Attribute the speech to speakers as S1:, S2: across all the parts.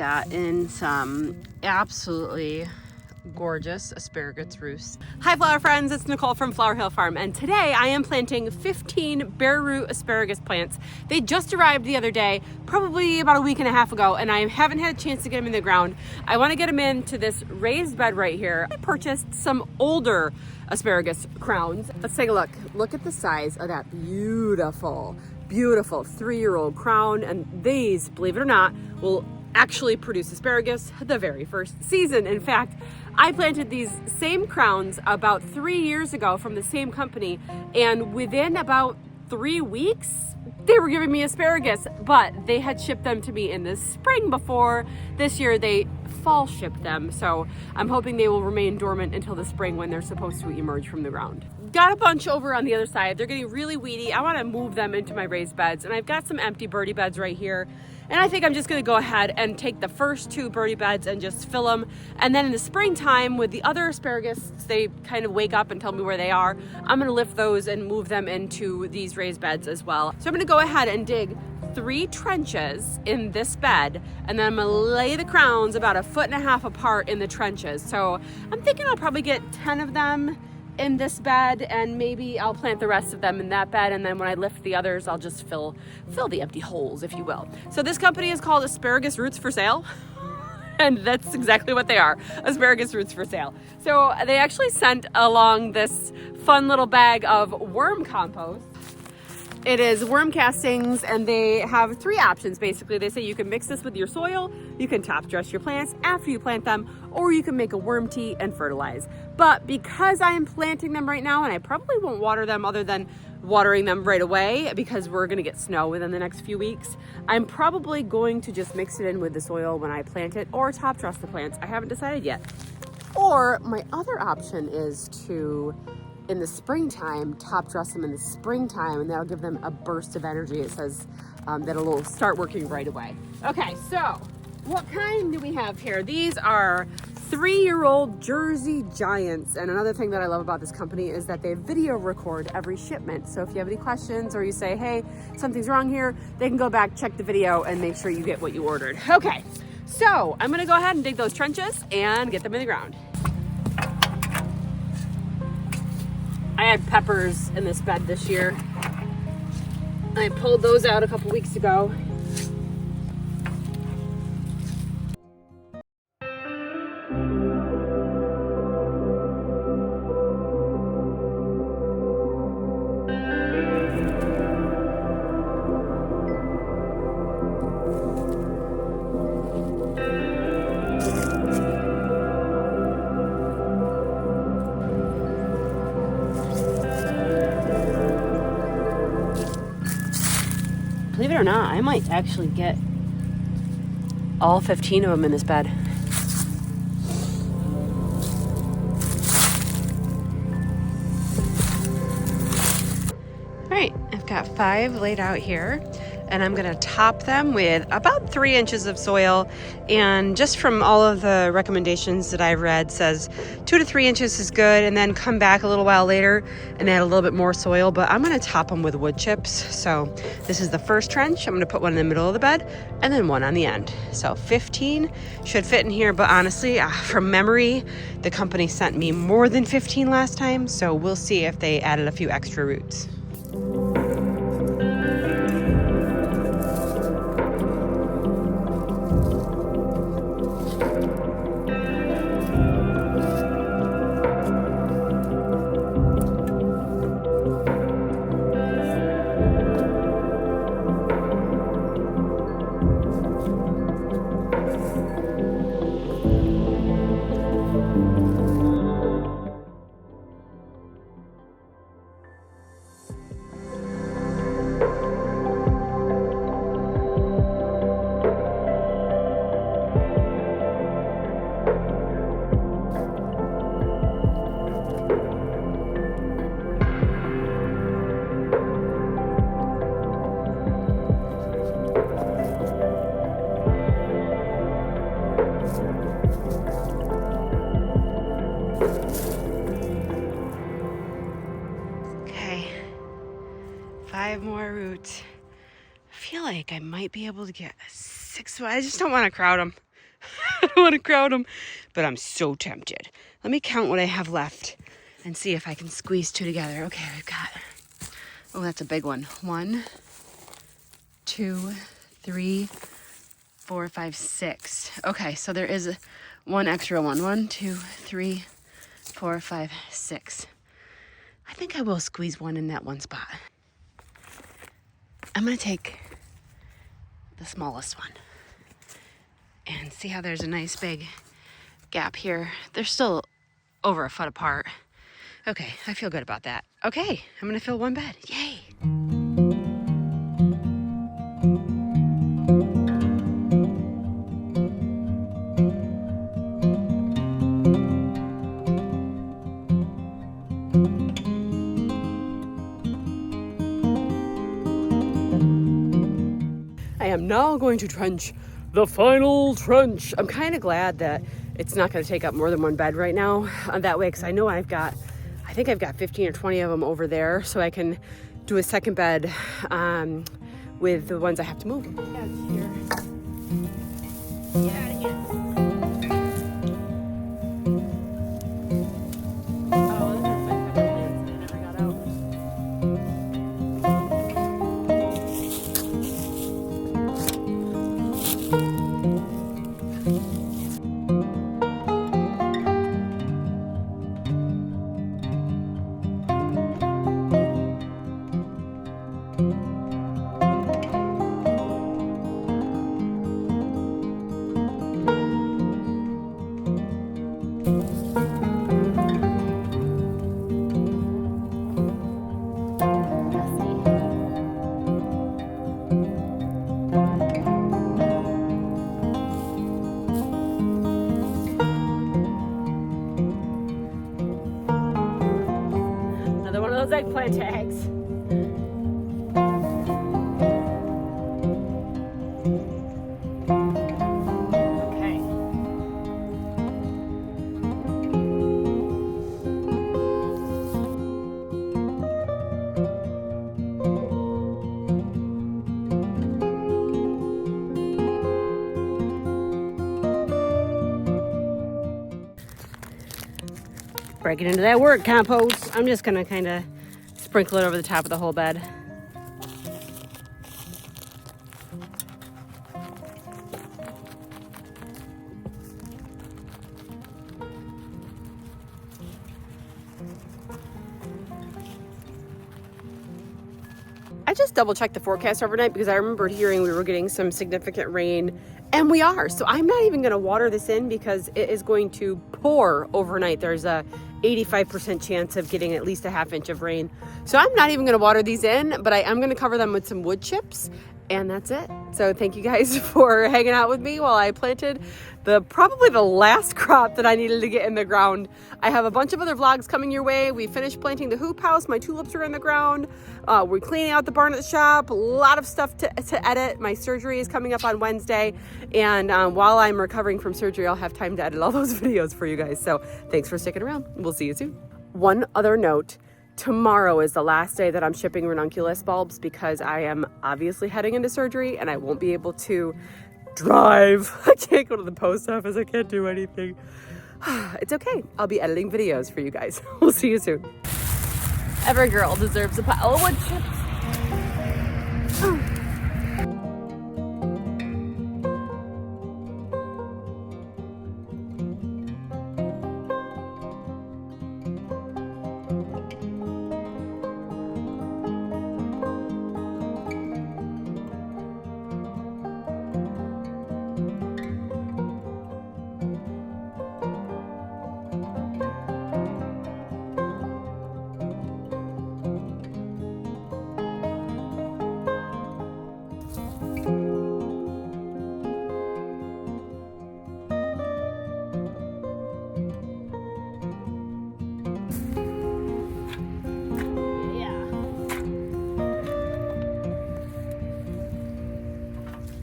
S1: gotten some absolutely gorgeous asparagus roots. Hi flower friends, it's Nicole from Flower Hill Farm, and today I am planting 15 bare root asparagus plants. They just arrived the other day, probably about a week and a half ago, and I haven't had a chance to get them in the ground. I want to get them into this raised bed right here. I purchased some older asparagus crowns. Let's take a look. Look at the size of that beautiful 3-year-old crown, and these, believe it or not, will actually produce asparagus the very first season. In fact, I planted these same crowns about 3 years ago from the same company, and within about 3 weeks, they were giving me asparagus, but they had shipped them to me in the spring before. This year they fall shipped them, so I'm hoping they will remain dormant until the spring when they're supposed to emerge from the ground. Got a bunch over on the other side. They're getting really weedy. I want to move them into my raised beds, and I've got some empty birdie beds right here. And I think I'm just gonna go ahead and take the first 2 birdie beds and just fill them. And then in the springtime with the other asparagus, they kind of wake up and tell me where they are. I'm gonna lift those and move them into these raised beds as well. So I'm gonna go ahead and dig 3 trenches in this bed, and then I'm gonna lay the crowns about 1.5 feet apart in the trenches. So I'm thinking I'll probably get 10 of them in this bed, and maybe I'll plant the rest of them in that bed, and then when I lift the others, I'll just fill the empty holes, if you will. So this company is called Asparagus Roots for Sale, and that's exactly what they are, asparagus roots for sale. So they actually sent along this fun little bag of worm compost. It is worm castings, and they have 3 options basically. They say you can mix this with your soil, you can top dress your plants after you plant them, or you can make a worm tea and fertilize. But because I am planting them right now, and I probably won't water them other than watering them right away because we're gonna get snow within the next few weeks, I'm probably going to just mix it in with the soil when I plant it, or top dress the plants. I haven't decided yet. Or my other option is to, in the springtime, top dress them in the springtime, and that'll give them a burst of energy. It says that it'll start working right away. Okay, so what kind do we have here? These are 3-year-old Jersey Giants. And another thing that I love about this company is that they video record every shipment. So if you have any questions, or you say, hey, something's wrong here, they can go back, check the video, and make sure you get what you ordered. Okay, so I'm gonna go ahead and dig those trenches and get them in the ground. I had peppers in this bed this year. I pulled those out a couple weeks ago. Believe it or not, I might actually get all 15 of them in this bed. All right, I've got 5 laid out here, and I'm gonna top them with about 3 inches of soil. And just from all of the recommendations that I've read, says 2 to 3 inches is good, and then come back a little while later and add a little bit more soil. But I'm gonna top them with wood chips. So this is the first trench. I'm gonna put one in the middle of the bed and then one on the end. So 15 should fit in here, but honestly, from memory, the company sent me more than 15 last time. So we'll see if they added a few extra roots. Okay, 5 more roots. I feel like I might be able to get 6. I just don't want to crowd them. I don't want to crowd them, but I'm so tempted. Let me count what I have left and see if I can squeeze 2 together. Okay, we've got, oh, that's a big one. 1, 2, 3, 4, 5, 6. Okay, so there is one extra one. 1, 2, 3, 4, 5, 6. I think I will squeeze one in that one spot. I'm gonna take the smallest one and see how there's a nice big gap here. They're still over a foot apart. Okay, I feel good about that. Okay, I'm gonna fill one bed. Yay! I am now going to trench the final trench. I'm kind of glad that it's not going to take up more than one bed right now. That way, because I know I think I've got 15 or 20 of them over there, so I can do a second bed with the ones I have to move. Get out of here. Get out of here. Oh, those are my pepper plants that I never got out. Another one of those eggplant tags. Okay. Break it into that work compost. I'm just gonna kind of sprinkle it over the top of the whole bed. I just double checked the forecast overnight because I remembered hearing we were getting some significant rain, and we are. So I'm not even going to water this in because it is going to pour overnight. There's a 85% chance of getting at least a ½ inch of rain. So I'm not even going to water these in, but I am going to cover them with some wood chips, and that's it. So thank you guys for hanging out with me while I planted probably the last crop that I needed to get in the ground. I have a bunch of other vlogs coming your way. We finished planting the hoop house. My tulips are in the ground. We're cleaning out the barn at the shop. A lot of stuff to edit. My surgery is coming up on Wednesday. And while I'm recovering from surgery, I'll have time to edit all those videos for you guys. So thanks for sticking around. We'll see you soon. One other note. Tomorrow is the last day that I'm shipping ranunculus bulbs because I am obviously heading into surgery and I won't be able to drive. I can't go to the post office. I can't do anything. It's okay. I'll be editing videos for you guys. We'll see you soon. Every girl deserves a pile of wood chips.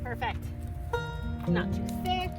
S1: Perfect. Not too thick.